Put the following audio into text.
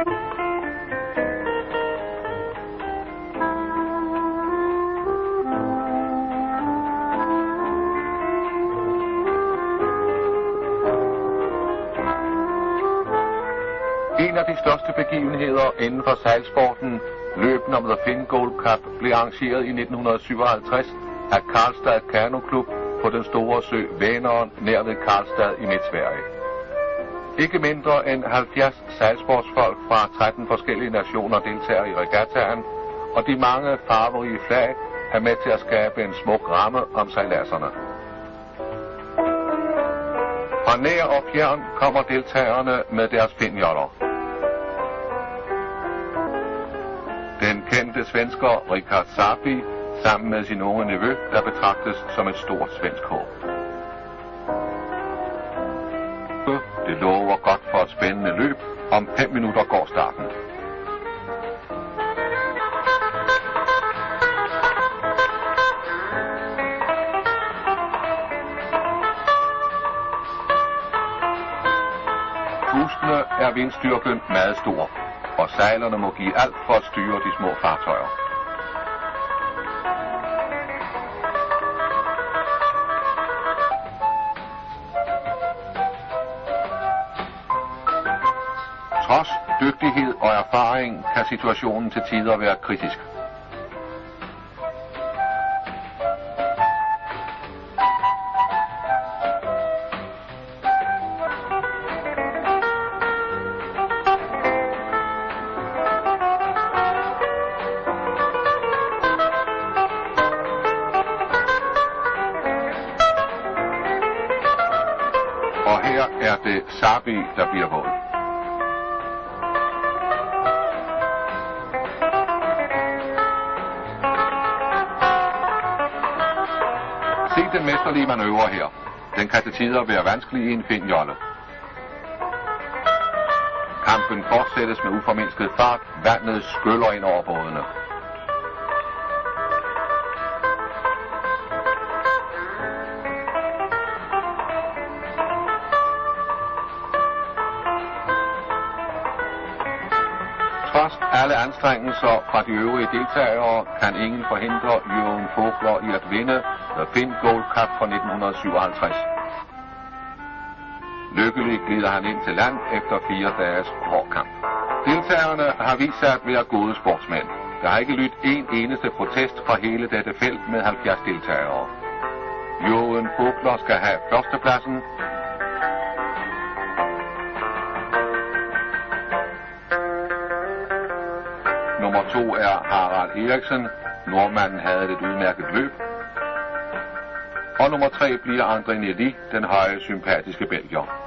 En af de største begivenheder inden for sejlsporten, løbet om The Finn Gold Cup, blev arrangeret i 1957 af Karlstad Kanoklub på den store sø Vänern nær ved Karlstad i Midt-Sverige. Ikke mindre end 70 sejlsportsfolk fra 13 forskellige nationer deltager i regattaen, og de mange farverige flag er med til at skabe en smuk ramme om sejladserne. Fra nær og fjern kommer deltagerne med deres finnjoller. Den kendte svensker Richard Sapi sammen med sin unge nevø, der betragtes som et stort svensk håb. Det lover godt for et spændende løb. Om 5 minutter går starten. Pustene er vindstyrken meget stor, og sejlerne må give alt for at styre de små fartøjer. Trods dygtighed og erfaring kan situationen til tider være kritisk. Og her er det Sapi, der bliver våd. Se den mesterlige manøvre her. Den kan til tider være vanskelig i en finnjolle. Kampen fortsættes med uformindsket fart. Vandet skyller ind over bådene. Trods alle anstrengelser fra de øvrige deltagere kan ingen forhindre Jørgen Fogler i at vinde The Finn Gold Cup fra 1957. Lykkelig glider han ind til land efter 4 dages hård kamp. Deltagerne har vist sig at være gode sportsmænd. Der har ikke lydt en eneste protest fra hele dette felt med 70 deltagere. Jørgen Fogler skal have førstepladsen. Nummer 2 er Harald Eriksen. Nordmanden havde et udmærket løb. Og nummer 3 bliver André Nelly, den høje, sympatiske belgier.